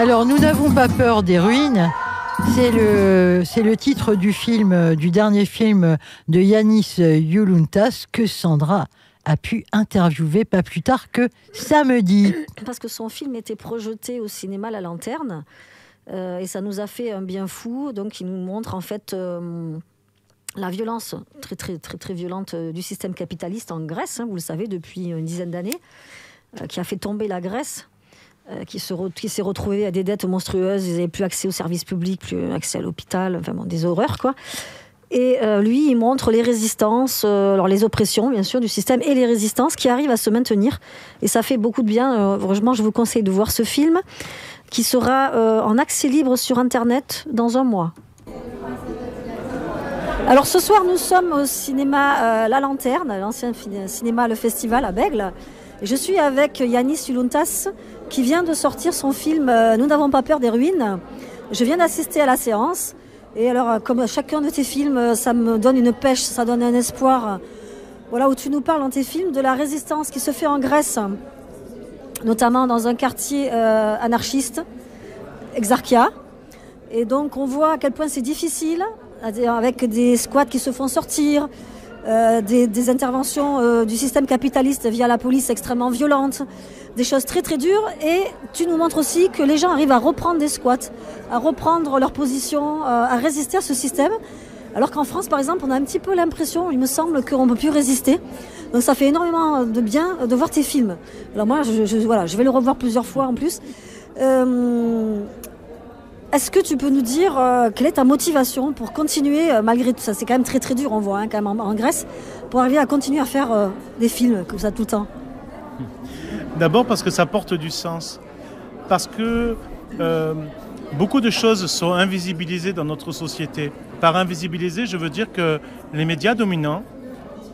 Alors, nous n'avons pas peur des ruines. C'est le titre du film, du dernier film de Yanis Yoluntas que Sandra a pu interviewer pas plus tard que samedi. Parce que son film était projeté au cinéma La Lanterne et ça nous a fait un bien fou. Donc, il nous montre en fait la violence très violente du système capitaliste en Grèce, vous le savez, depuis une dizaine d'années, qui a fait tomber la Grèce. Qui s'est retrouvé à des dettes monstrueuses, ils n'avaient plus accès aux services publics, plus accès à l'hôpital, enfin bon, des horreurs quoi. Et lui, il montre les résistances, alors les oppressions bien sûr du système et les résistances qui arrivent à se maintenir. Et ça fait beaucoup de bien. Franchement, je vous conseille de voir ce film qui sera en accès libre sur Internet dans un mois. Alors ce soir, nous sommes au cinéma La Lanterne, l'ancien cinéma Le Festival à Bègles. Je suis avec Yanis Yoluntas qui vient de sortir son film « Nous n'avons pas peur des ruines ». Je viens d'assister à la séance. Et alors, comme chacun de tes films, ça me donne une pêche, ça donne un espoir. Voilà, où tu nous parles dans tes films de la résistance qui se fait en Grèce, notamment dans un quartier anarchiste, Exarchia. Et donc, on voit à quel point c'est difficile, avec des squats qui se font sortir, des interventions du système capitaliste via la police extrêmement violentes, des choses très dures. Et tu nous montres aussi que les gens arrivent à reprendre des squats, à reprendre leur position, à résister à ce système. Alors qu'en France, par exemple, on a un petit peu l'impression, il me semble, qu'on ne peut plus résister. Donc ça fait énormément de bien de voir tes films. Alors moi, je vais le revoir plusieurs fois en plus. Est-ce que tu peux nous dire quelle est ta motivation pour continuer, malgré tout ça? C'est quand même très dur, on voit, quand même en Grèce, pour arriver à continuer à faire des films comme ça tout le temps. D'abord parce que ça porte du sens. Parce que beaucoup de choses sont invisibilisées dans notre société. Par invisibiliser, je veux dire que les médias dominants,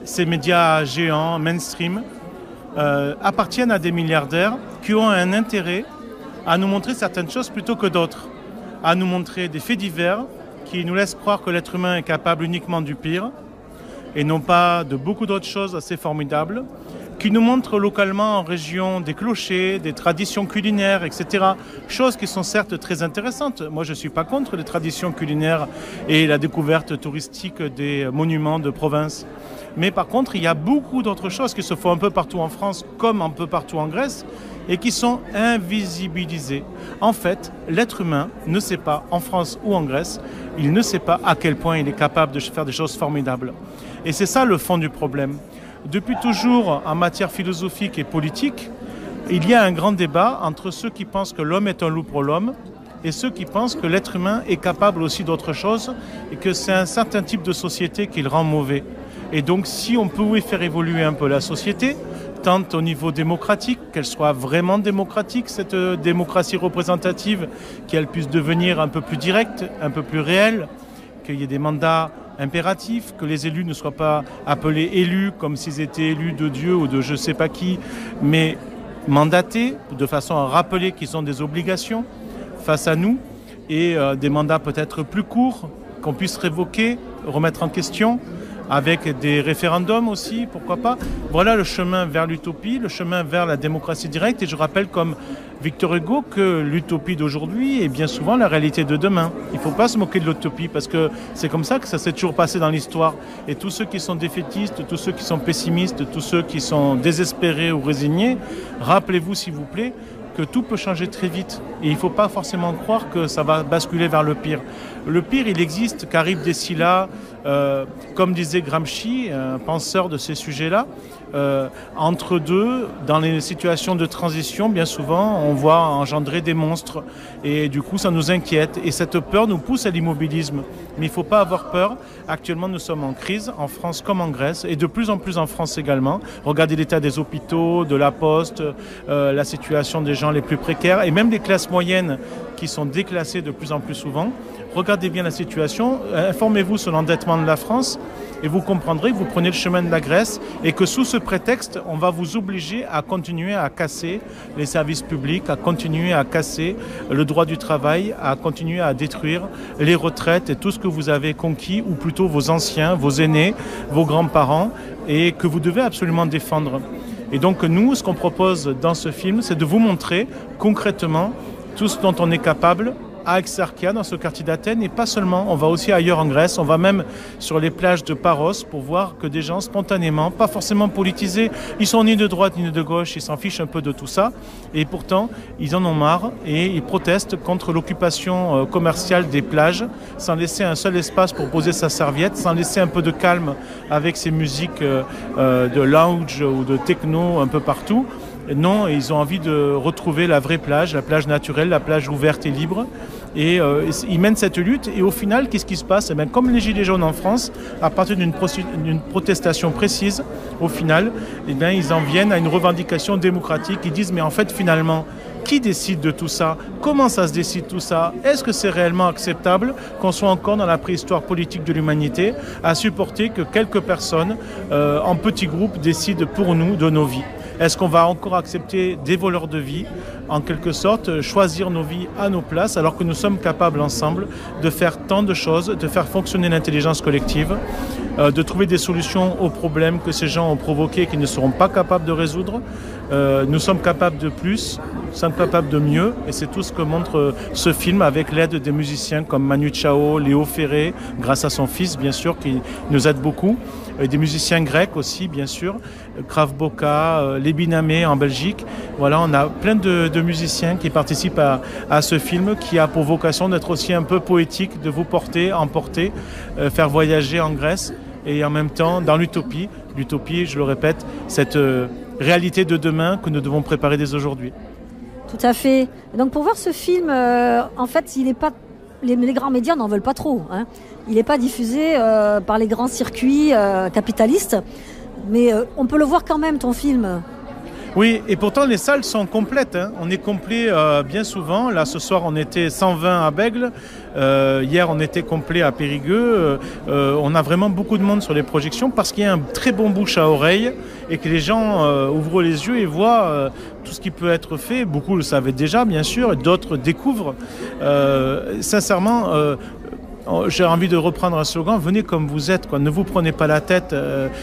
ces médias géants, mainstream, appartiennent à des milliardaires qui ont un intérêt à nous montrer certaines choses plutôt que d'autres. À nous montrer des faits divers qui nous laissent croire que l'être humain est capable uniquement du pire et non pas de beaucoup d'autres choses assez formidables, qui nous montrent localement en région des clochers, des traditions culinaires, etc. Choses qui sont certes très intéressantes. Moi, je ne suis pas contre les traditions culinaires et la découverte touristique des monuments de province. Mais par contre, il y a beaucoup d'autres choses qui se font un peu partout en France comme un peu partout en Grèce et qui sont invisibilisées. En fait, l'être humain ne sait pas, en France ou en Grèce, il ne sait pas à quel point il est capable de faire des choses formidables. Et c'est ça le fond du problème. Depuis toujours, en matière philosophique et politique, il y a un grand débat entre ceux qui pensent que l'homme est un loup pour l'homme et ceux qui pensent que l'être humain est capable aussi d'autre chose et que c'est un certain type de société qui le rend mauvais. Et donc, si on pouvait faire évoluer un peu la société, tant au niveau démocratique, qu'elle soit vraiment démocratique, cette démocratie représentative, qu'elle puisse devenir un peu plus directe, un peu plus réelle, qu'il y ait des mandats impératifs, que les élus ne soient pas appelés élus comme s'ils étaient élus de Dieu ou de je ne sais pas qui, mais mandatés de façon à rappeler qu'ils ont des obligations face à nous et des mandats peut-être plus courts qu'on puisse révoquer, remettre en question, avec des référendums aussi, pourquoi pas. Voilà le chemin vers l'utopie, le chemin vers la démocratie directe. Et je rappelle, comme Victor Hugo, que l'utopie d'aujourd'hui est bien souvent la réalité de demain. Il ne faut pas se moquer de l'utopie, parce que c'est comme ça que ça s'est toujours passé dans l'histoire. Et tous ceux qui sont défaitistes, tous ceux qui sont pessimistes, tous ceux qui sont désespérés ou résignés, rappelez-vous, s'il vous plaît, que tout peut changer très vite. Et il ne faut pas forcément croire que ça va basculer vers le pire. Le pire, il existe, qu'arrive des Scylla, comme disait Gramsci, un penseur de ces sujets-là, entre deux, dans les situations de transition, bien souvent, on voit engendrer des monstres. Et du coup, ça nous inquiète. Et cette peur nous pousse à l'immobilisme. Mais il ne faut pas avoir peur. Actuellement, nous sommes en crise, en France comme en Grèce, et de plus en plus en France également. Regardez l'état des hôpitaux, de la poste, la situation des gens les plus précaires, et même des classes moyennes qui sont déclassées de plus en plus souvent. Regardez bien la situation, informez-vous sur l'endettement de la France et vous comprendrez que vous prenez le chemin de la Grèce et que sous ce prétexte, on va vous obliger à continuer à casser les services publics, à continuer à casser le droit du travail, à continuer à détruire les retraites et tout ce que vous avez conquis, ou plutôt vos anciens, vos aînés, vos grands-parents, et que vous devez absolument défendre. Et donc nous, ce qu'on propose dans ce film, c'est de vous montrer concrètement tout ce dont on est capable à Exarchia, dans ce quartier d'Athènes, et pas seulement, on va aussi ailleurs en Grèce, on va même sur les plages de Paros pour voir que des gens spontanément, pas forcément politisés, ils sont ni de droite ni de gauche, ils s'en fichent un peu de tout ça, et pourtant ils en ont marre et ils protestent contre l'occupation commerciale des plages, sans laisser un seul espace pour poser sa serviette, sans laisser un peu de calme avec ces musiques de lounge ou de techno un peu partout. Non, ils ont envie de retrouver la vraie plage, la plage naturelle, la plage ouverte et libre. Et ils mènent cette lutte. Et au final, qu'est-ce qui se passe ? Comme les Gilets jaunes en France, à partir d'une protestation précise, au final, ils en viennent à une revendication démocratique. Ils disent, mais en fait, finalement, qui décide de tout ça ? Comment ça se décide tout ça ? Est-ce que c'est réellement acceptable qu'on soit encore dans la préhistoire politique de l'humanité à supporter que quelques personnes, en petits groupes, décident pour nous de nos vies ? Est-ce qu'on va encore accepter des voleurs de vie, en quelque sorte, choisir nos vies à nos places, alors que nous sommes capables ensemble de faire tant de choses, de faire fonctionner l'intelligence collective, de trouver des solutions aux problèmes que ces gens ont provoqués et qu'ils ne seront pas capables de résoudre. Nous sommes capables de plus, nous sommes capables de mieux, et c'est tout ce que montre ce film avec l'aide des musiciens comme Manu Chao, Léo Ferré, grâce à son fils bien sûr qui nous aide beaucoup, et des musiciens grecs aussi bien sûr, Krav Boka, les Binamé en Belgique. Voilà, on a plein de musiciens qui participent à ce film qui a pour vocation d'être aussi un peu poétique, de vous porter, emporter, faire voyager en Grèce et en même temps dans l'utopie. L'utopie, je le répète, cette réalité de demain que nous devons préparer dès aujourd'hui. Tout à fait. Donc pour voir ce film, en fait, il est pas, les grands médias n'en veulent pas trop. Hein. Il n'est pas diffusé par les grands circuits capitalistes, mais on peut le voir quand même, ton film. Oui, et pourtant les salles sont complètes. Hein. On est complet bien souvent. Là, ce soir, on était 120 à Bègles. Hier, on était complet à Périgueux. On a vraiment beaucoup de monde sur les projections parce qu'il y a un très bon bouche à oreille et que les gens ouvrent les yeux et voient tout ce qui peut être fait. Beaucoup le savaient déjà, bien sûr, et d'autres découvrent. Sincèrement, j'ai envie de reprendre un slogan, venez comme vous êtes, quoi. Ne vous prenez pas la tête.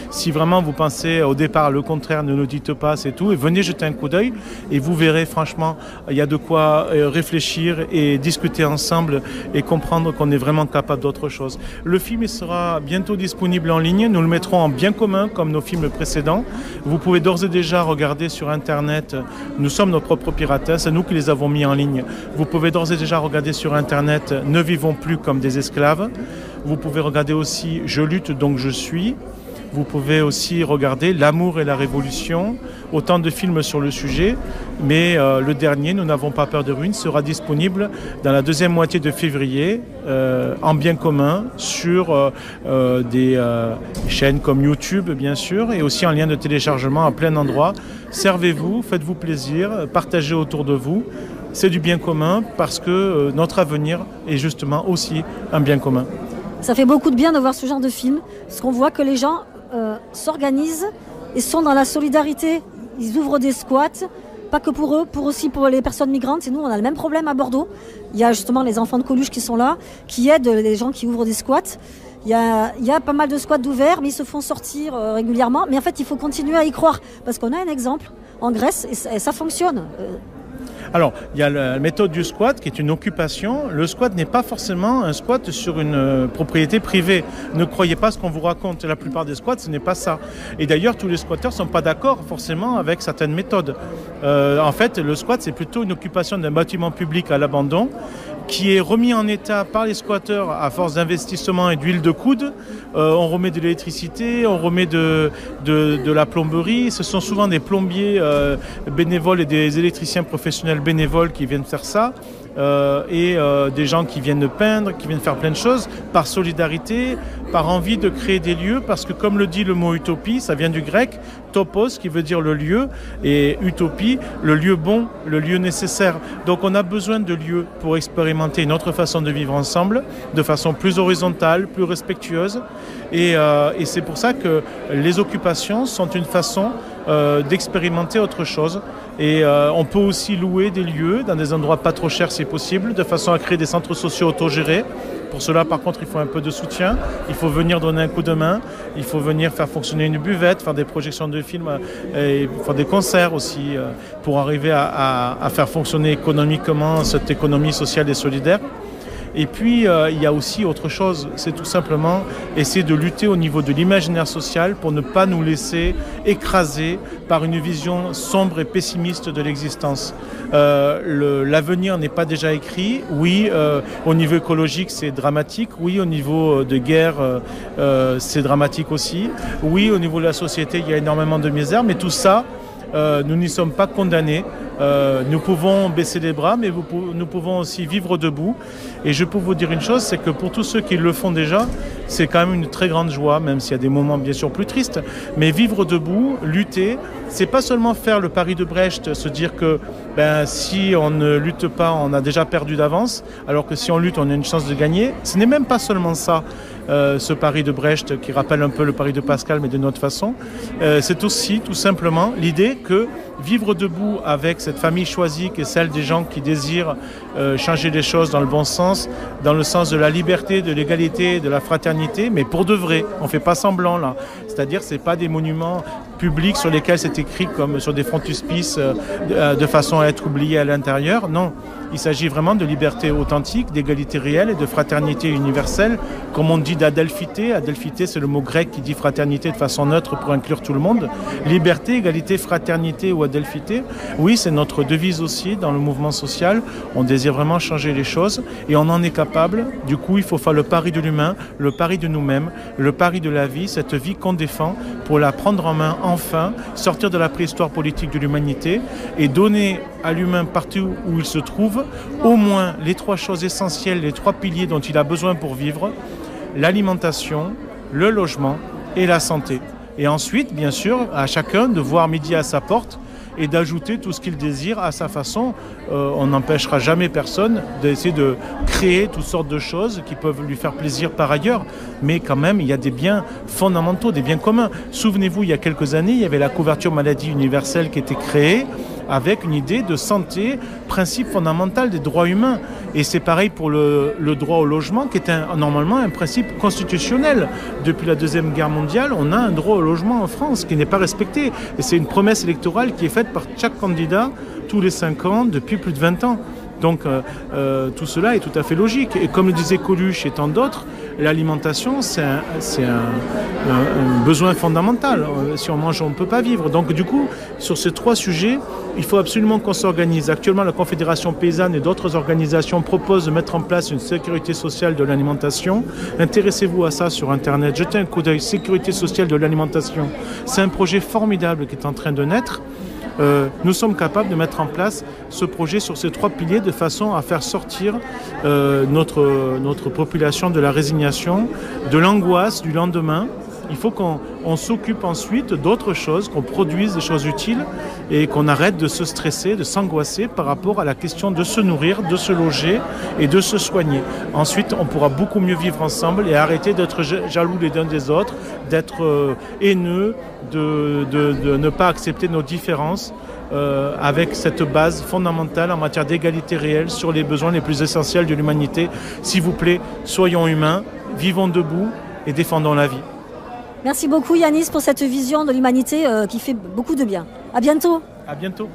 Si vraiment vous pensez au départ le contraire, ne le dites pas, c'est tout. Et venez jeter un coup d'œil et vous verrez franchement, il y a de quoi réfléchir et discuter ensemble et comprendre qu'on est vraiment capable d'autre chose. Le film il sera bientôt disponible en ligne. Nous le mettrons en bien commun comme nos films précédents. Vous pouvez d'ores et déjà regarder sur Internet. Nous sommes nos propres pirates, c'est nous qui les avons mis en ligne. Vous pouvez d'ores et déjà regarder sur Internet « Ne vivons plus comme des esclaves ». Vous pouvez regarder aussi « Je lutte donc je suis ». Vous pouvez aussi regarder « L'amour et la révolution ». Autant de films sur le sujet. Mais le dernier, Nous n'avons pas peur de ruines, sera disponible dans la deuxième moitié de février en bien commun sur des chaînes comme YouTube bien sûr et aussi en lien de téléchargement à plein d'endroits. Servez-vous, faites-vous plaisir, partagez autour de vous. C'est du bien commun parce que notre avenir est justement aussi un bien commun. Ça fait beaucoup de bien de voir ce genre de film, parce qu'on voit que les gens s'organisent et sont dans la solidarité. Ils ouvrent des squats, pas que pour eux, aussi pour les personnes migrantes. Et nous, on a le même problème à Bordeaux. Il y a justement les enfants de Coluche qui sont là, qui aident les gens qui ouvrent des squats. Il y a pas mal de squats d'ouverts, mais ils se font sortir régulièrement. Mais en fait, il faut continuer à y croire, parce qu'on a un exemple en Grèce et ça fonctionne. Alors, il y a la méthode du squat qui est une occupation. Le squat n'est pas forcément un squat sur une propriété privée. Ne croyez pas ce qu'on vous raconte. La plupart des squats, ce n'est pas ça. Et d'ailleurs, tous les squatteurs ne sont pas d'accord forcément avec certaines méthodes. En fait, le squat, c'est plutôt une occupation d'un bâtiment public à l'abandon qui est remis en état par les squatteurs à force d'investissement et d'huile de coude. On remet de l'électricité, on remet de la plomberie. Ce sont souvent des plombiers bénévoles et des électriciens professionnels bénévoles qui viennent faire ça. Et des gens qui viennent peindre, qui viennent faire plein de choses par solidarité, par envie de créer des lieux, parce que comme le dit le mot utopie, ça vient du grec topos qui veut dire le lieu et utopie, le lieu bon, le lieu nécessaire. Donc on a besoin de lieux pour expérimenter une autre façon de vivre ensemble, de façon plus horizontale, plus respectueuse et c'est pour ça que les occupations sont une façon d'expérimenter autre chose et on peut aussi louer des lieux dans des endroits pas trop chers si possible, de façon à créer des centres sociaux autogérés Pour cela, par contre, il faut un peu de soutien, il faut venir donner un coup de main, il faut venir faire fonctionner une buvette, faire des projections de films, et faire des concerts aussi, pour arriver à faire fonctionner économiquement cette économie sociale et solidaire. Et puis, il y a aussi autre chose, c'est tout simplement essayer de lutter au niveau de l'imaginaire social pour ne pas nous laisser écraser par une vision sombre et pessimiste de l'existence. L'avenir n'est pas déjà écrit. Oui, au niveau écologique, c'est dramatique. Oui, au niveau de guerre, c'est dramatique aussi. Oui, au niveau de la société, il y a énormément de misère, mais tout ça, nous n'y sommes pas condamnés. Nous pouvons baisser les bras, mais nous pouvons aussi vivre debout. Et je peux vous dire une chose, c'est que pour tous ceux qui le font déjà, c'est quand même une très grande joie, même s'il y a des moments bien sûr plus tristes. Mais vivre debout, lutter, c'est pas seulement faire le pari de Brecht, se dire que si on ne lutte pas, on a déjà perdu d'avance, alors que si on lutte, on a une chance de gagner. Ce n'est même pas seulement ça. Ce pari de Brecht qui rappelle un peu le pari de Pascal mais d'une autre façon, c'est aussi tout simplement l'idée que vivre debout avec cette famille choisie qui est celle des gens qui désirent changer les choses dans le bon sens, dans le sens de la liberté, de l'égalité, de la fraternité, mais pour de vrai, on ne fait pas semblant là, c'est-à-dire que ce n'est pas des monuments publics sur lesquels c'est écrit comme sur des frontispices de façon à être oublié à l'intérieur, non. Il s'agit vraiment de liberté authentique, d'égalité réelle et de fraternité universelle, comme on dit d'adelphité. Adelphité, c'est le mot grec qui dit fraternité de façon neutre pour inclure tout le monde. Liberté, égalité, fraternité ou adelphité. Oui, c'est notre devise aussi dans le mouvement social. On désire vraiment changer les choses et on en est capable. Du coup, il faut faire le pari de l'humain, le pari de nous-mêmes, le pari de la vie, cette vie qu'on défend pour la prendre en main enfin, sortir de la préhistoire politique de l'humanité et donner à l'humain partout où il se trouve au moins les 3 choses essentielles, les 3 piliers dont il a besoin pour vivre, l'alimentation, le logement et la santé. Et ensuite, bien sûr, à chacun de voir midi à sa porte et d'ajouter tout ce qu'il désire à sa façon. On n'empêchera jamais personne d'essayer de créer toutes sortes de choses qui peuvent lui faire plaisir par ailleurs. Mais quand même, il y a des biens fondamentaux, des biens communs. Souvenez-vous, il y a quelques années, il y avait la couverture maladie universelle qui était créée avec une idée de santé, principe fondamental des droits humains. Et c'est pareil pour le droit au logement, qui est normalement un principe constitutionnel. Depuis la Deuxième Guerre mondiale, on a un droit au logement en France qui n'est pas respecté. Et c'est une promesse électorale qui est faite par chaque candidat tous les 5 ans depuis plus de 20 ans. Donc tout cela est tout à fait logique. Et comme le disait Coluche et tant d'autres, l'alimentation, c'est un besoin fondamental. Si on mange, on ne peut pas vivre. Donc du coup, sur ces 3 sujets, il faut absolument qu'on s'organise. Actuellement, la Confédération paysanne et d'autres organisations proposent de mettre en place une sécurité sociale de l'alimentation. Intéressez-vous à ça sur Internet. Jetez un coup d'œil. Sécurité sociale de l'alimentation. C'est un projet formidable qui est en train de naître. Nous sommes capables de mettre en place ce projet sur ces 3 piliers de façon à faire sortir notre population de la résignation, de l'angoisse du lendemain. Il faut qu'on s'occupe ensuite d'autres choses, qu'on produise des choses utiles et qu'on arrête de se stresser, de s'angoisser par rapport à la question de se nourrir, de se loger et de se soigner. Ensuite, on pourra beaucoup mieux vivre ensemble et arrêter d'être jaloux les uns des autres, d'être haineux, de ne pas accepter nos différences. Avec cette base fondamentale en matière d'égalité réelle sur les besoins les plus essentiels de l'humanité. S'il vous plaît, soyons humains, vivons debout et défendons la vie. Merci beaucoup Yanis pour cette vision de l'humanité qui fait beaucoup de bien. À bientôt. À bientôt.